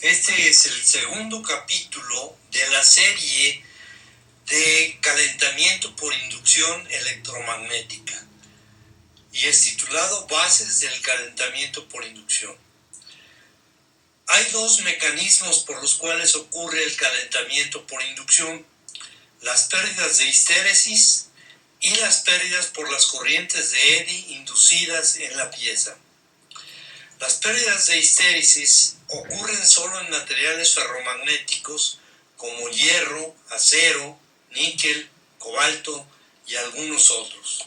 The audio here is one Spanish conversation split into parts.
Este es el segundo capítulo de la serie de calentamiento por inducción electromagnética y es titulado Bases del calentamiento por inducción. Hay dos mecanismos por los cuales ocurre el calentamiento por inducción: las pérdidas de histéresis y las pérdidas por las corrientes de Eddy inducidas en la pieza. Las pérdidas de histéresis ocurren solo en materiales ferromagnéticos como hierro, acero, níquel, cobalto y algunos otros.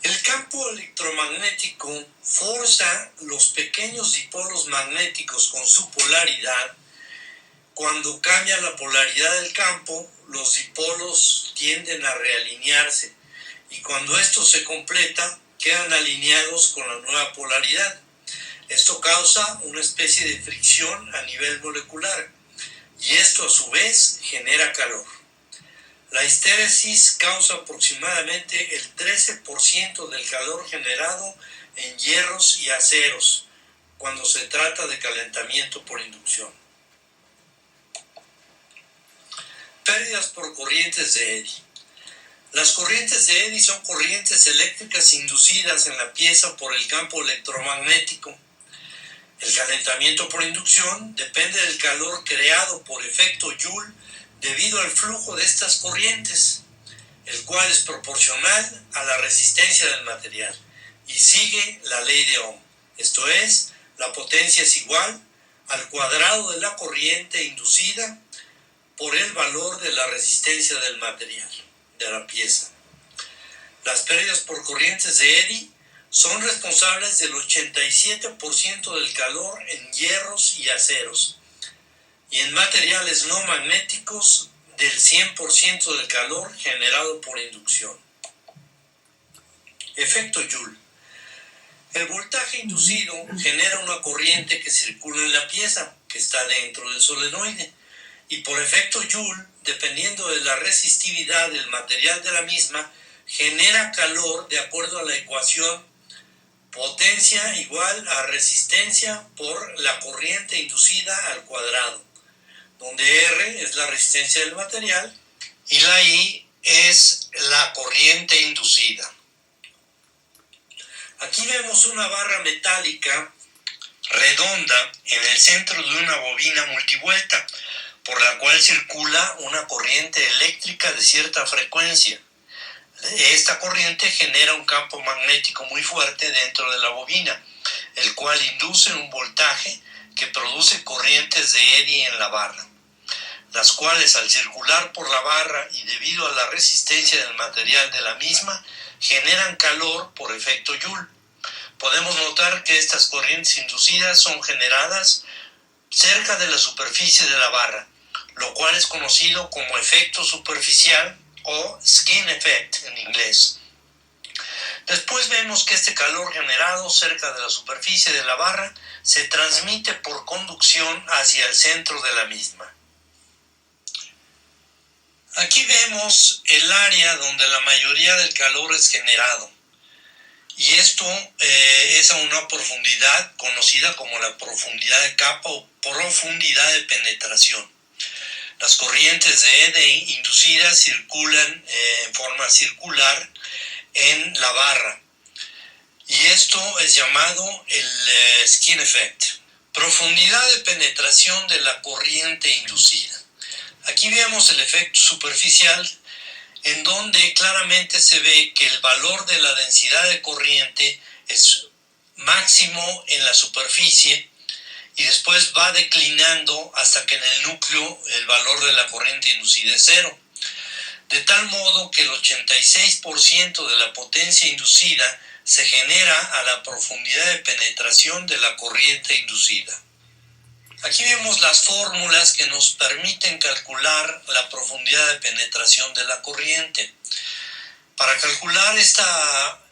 El campo electromagnético forza los pequeños dipolos magnéticos con su polaridad. Cuando cambia la polaridad del campo, los dipolos tienden a realinearse y cuando esto se completa, quedan alineados con la nueva polaridad. Esto causa una especie de fricción a nivel molecular y esto a su vez genera calor. La histéresis causa aproximadamente el 13% del calor generado en hierros y aceros cuando se trata de calentamiento por inducción. Pérdidas por corrientes de Eddy. Las corrientes de Eddy son corrientes eléctricas inducidas en la pieza por el campo electromagnético. El calentamiento por inducción depende del calor creado por efecto Joule debido al flujo de estas corrientes, el cual es proporcional a la resistencia del material y sigue la ley de Ohm. Esto es, la potencia es igual al cuadrado de la corriente inducida por el valor de la resistencia del material, de la pieza. Las pérdidas por corrientes de Eddy son responsables del 87% del calor en hierros y aceros, y en materiales no magnéticos del 100% del calor generado por inducción. Efecto Joule. El voltaje inducido genera una corriente que circula en la pieza, que está dentro del solenoide, y por efecto Joule, dependiendo de la resistividad del material de la misma, genera calor de acuerdo a la ecuación potencia igual a resistencia por la corriente inducida al cuadrado, donde R es la resistencia del material y la I es la corriente inducida. Aquí vemos una barra metálica redonda en el centro de una bobina multivuelta, por la cual circula una corriente eléctrica de cierta frecuencia. Esta corriente genera un campo magnético muy fuerte dentro de la bobina, el cual induce un voltaje que produce corrientes de Eddy en la barra, las cuales al circular por la barra y debido a la resistencia del material de la misma, generan calor por efecto Joule. Podemos notar que estas corrientes inducidas son generadas cerca de la superficie de la barra, lo cual es conocido como efecto superficial o skin effect en inglés. Después vemos que este calor generado cerca de la superficie de la barra se transmite por conducción hacia el centro de la misma. Aquí vemos el área donde la mayoría del calor es generado, y esto es a una profundidad conocida como la profundidad de capa o profundidad de penetración. Las corrientes de Eddy inducidas circulan en forma circular en la barra, y esto es llamado el skin effect. Profundidad de penetración de la corriente inducida. Aquí vemos el efecto superficial, en donde claramente se ve que el valor de la densidad de corriente es máximo en la superficie y después va declinando hasta que en el núcleo el valor de la corriente inducida es cero. De tal modo que el 86% de la potencia inducida se genera a la profundidad de penetración de la corriente inducida. Aquí vemos las fórmulas que nos permiten calcular la profundidad de penetración de la corriente. Para calcular esta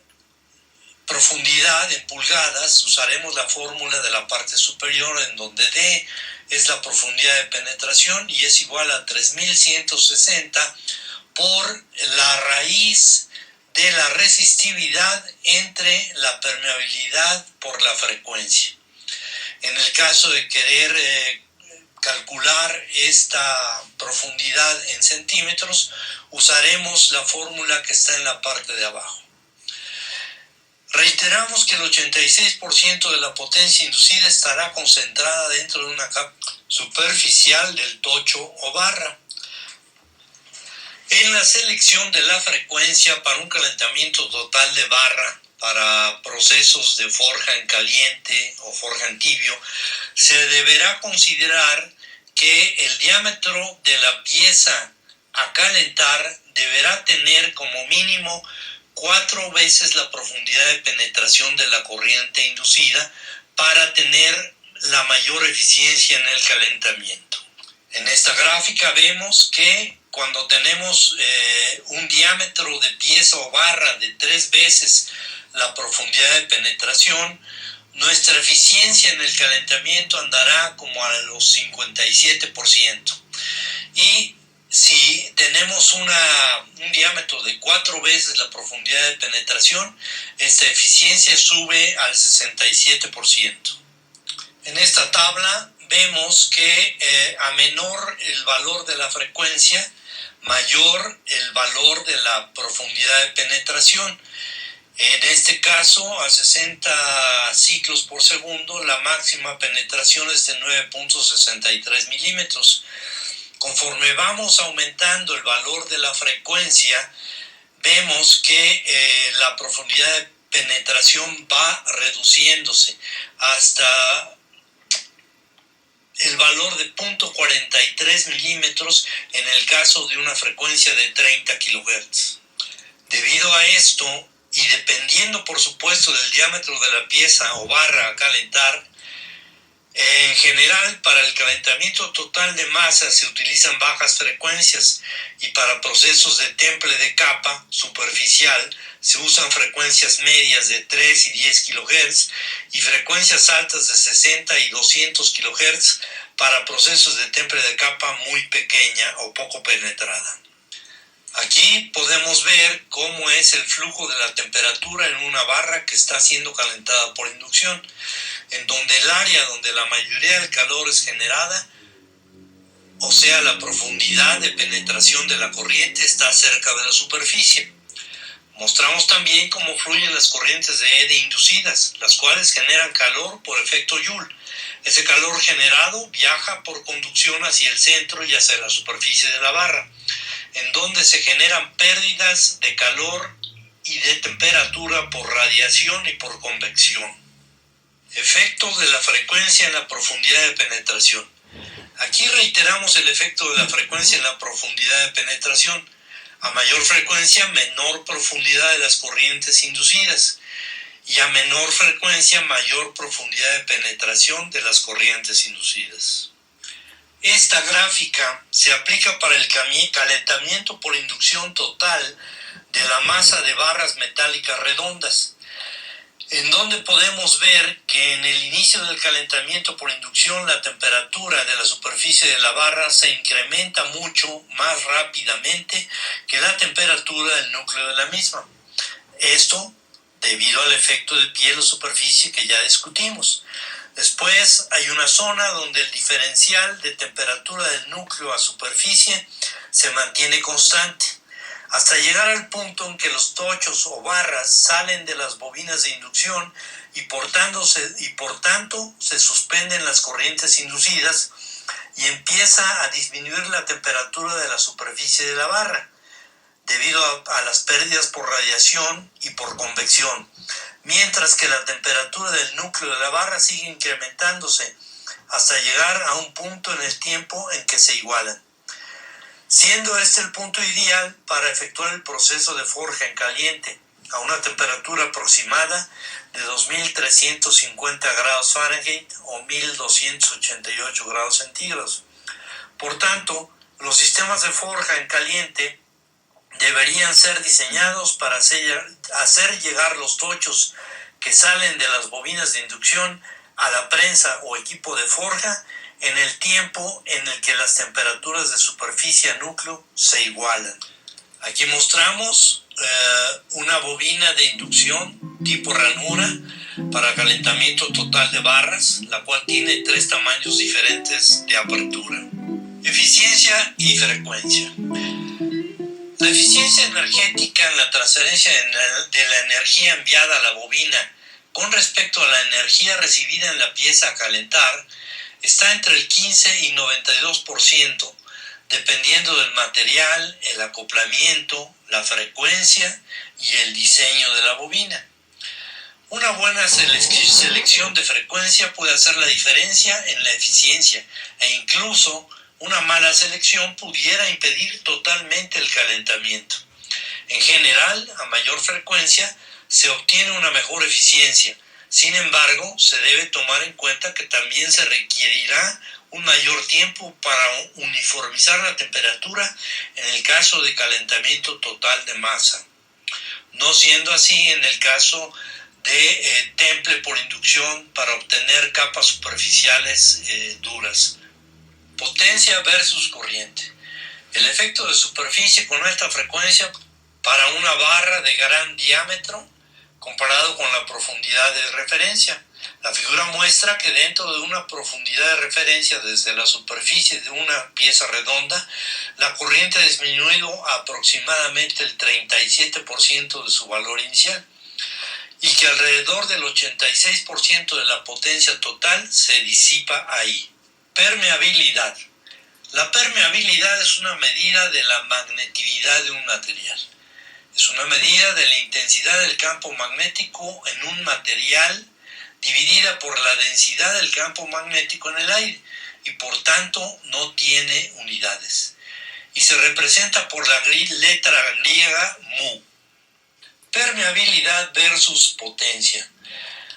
profundidad en pulgadas usaremos la fórmula de la parte superior, en donde D es la profundidad de penetración y es igual a 3160 por la raíz de la resistividad entre la permeabilidad por la frecuencia. En el caso de querer calcular esta profundidad en centímetros, usaremos la fórmula que está en la parte de abajo. Reiteramos que el 86% de la potencia inducida estará concentrada dentro de una capa superficial del tocho o barra. En la selección de la frecuencia para un calentamiento total de barra para procesos de forja en caliente o forja en tibio, se deberá considerar que el diámetro de la pieza a calentar deberá tener como mínimo 4 veces la profundidad de penetración de la corriente inducida para tener la mayor eficiencia en el calentamiento. En esta gráfica vemos que cuando tenemos un diámetro de pieza o barra de 3 veces la profundidad de penetración, nuestra eficiencia en el calentamiento andará como a los 57%. Y si tenemos un diámetro de 4 veces la profundidad de penetración, esta eficiencia sube al 67%. En esta tabla vemos que a menor el valor de la frecuencia, mayor el valor de la profundidad de penetración. En este caso, a 60 ciclos por segundo, la máxima penetración es de 9.63 milímetros. Conforme vamos aumentando el valor de la frecuencia, vemos que la profundidad de penetración va reduciéndose hasta el valor de 0.43 milímetros en el caso de una frecuencia de 30 kHz. Debido a esto, y dependiendo por supuesto del diámetro de la pieza o barra a calentar, en general para el calentamiento total de masa se utilizan bajas frecuencias y para procesos de temple de capa superficial se usan frecuencias medias de 3 y 10 kHz y frecuencias altas de 60 y 200 kHz para procesos de temple de capa muy pequeña o poco penetrada. Aquí podemos ver cómo es el flujo de la temperatura en una barra que está siendo calentada por inducción, en donde el área donde la mayoría del calor es generada, o sea, la profundidad de penetración de la corriente está cerca de la superficie. Mostramos también cómo fluyen las corrientes de EDE inducidas, las cuales generan calor por efecto Joule. Ese calor generado viaja por conducción hacia el centro y hacia la superficie de la barra, en donde se generan pérdidas de calor y de temperatura por radiación y por convección. Efecto de la frecuencia en la profundidad de penetración. Aquí reiteramos el efecto de la frecuencia en la profundidad de penetración. A mayor frecuencia, menor profundidad de las corrientes inducidas. Y a menor frecuencia, mayor profundidad de penetración de las corrientes inducidas. Esta gráfica se aplica para el calentamiento por inducción total de la masa de barras metálicas redondas, en donde podemos ver que en el inicio del calentamiento por inducción la temperatura de la superficie de la barra se incrementa mucho más rápidamente que la temperatura del núcleo de la misma. Esto debido al efecto de piel o superficie que ya discutimos. Después hay una zona donde el diferencial de temperatura del núcleo a superficie se mantiene constante, hasta llegar al punto en que los tochos o barras salen de las bobinas de inducción y por tanto se suspenden las corrientes inducidas y empieza a disminuir la temperatura de la superficie de la barra, debido a las pérdidas por radiación y por convección, mientras que la temperatura del núcleo de la barra sigue incrementándose hasta llegar a un punto en el tiempo en que se igualan, siendo este el punto ideal para efectuar el proceso de forja en caliente a una temperatura aproximada de 2350 grados Fahrenheit o 1288 grados centígrados. Por tanto, los sistemas de forja en caliente deberían ser diseñados para hacer llegar los tochos que salen de las bobinas de inducción a la prensa o equipo de forja en el tiempo en el que las temperaturas de superficie a núcleo se igualan. Aquí mostramos una bobina de inducción tipo ranura para calentamiento total de barras, la cual tiene 3 tamaños diferentes de apertura. Eficiencia y frecuencia. La eficiencia energética en la transferencia de la energía enviada a la bobina con respecto a la energía recibida en la pieza a calentar está entre el 15 y 92%, dependiendo del material, el acoplamiento, la frecuencia y el diseño de la bobina. Una buena selección de frecuencia puede hacer la diferencia en la eficiencia e incluso una mala selección pudiera impedir totalmente el calentamiento. En general, a mayor frecuencia se obtiene una mejor eficiencia. Sin embargo, se debe tomar en cuenta que también se requerirá un mayor tiempo para uniformizar la temperatura en el caso de calentamiento total de masa, no siendo así en el caso de temple por inducción para obtener capas superficiales duras. Potencia versus corriente. El efecto de superficie con alta frecuencia para una barra de gran diámetro comparado con la profundidad de referencia. La figura muestra que dentro de una profundidad de referencia desde la superficie de una pieza redonda, la corriente ha disminuido a aproximadamente el 37% de su valor inicial y que alrededor del 86% de la potencia total se disipa ahí. Permeabilidad. La permeabilidad es una medida de la magnetividad de un material. Es una medida de la intensidad del campo magnético en un material dividida por la densidad del campo magnético en el aire y por tanto no tiene unidades. Y se representa por la letra griega mu. Permeabilidad versus potencia.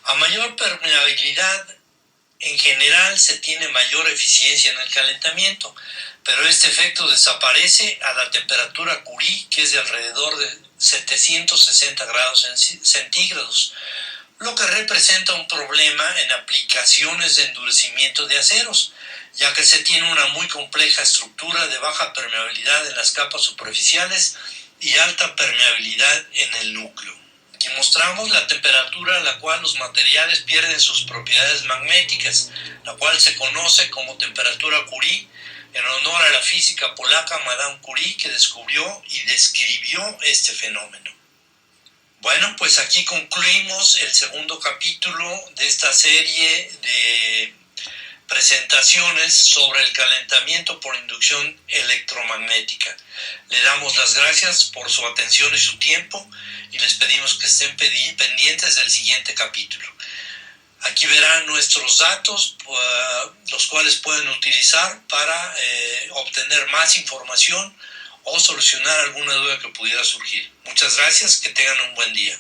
A mayor permeabilidad, en general se tiene mayor eficiencia en el calentamiento, pero este efecto desaparece a la temperatura Curie, que es de alrededor de 760 grados centígrados, lo que representa un problema en aplicaciones de endurecimiento de aceros, ya que se tiene una muy compleja estructura de baja permeabilidad en las capas superficiales y alta permeabilidad en el núcleo. Aquí mostramos la temperatura a la cual los materiales pierden sus propiedades magnéticas, la cual se conoce como temperatura Curie, en honor a la física polaca Madame Curie, que descubrió y describió este fenómeno. Bueno, pues aquí concluimos el segundo capítulo de esta serie de presentaciones sobre el calentamiento por inducción electromagnética. Le damos las gracias por su atención y su tiempo y les pedimos que estén pendientes del siguiente capítulo. Aquí verán nuestros datos, los cuales pueden utilizar para obtener más información o solucionar alguna duda que pudiera surgir. Muchas gracias, que tengan un buen día.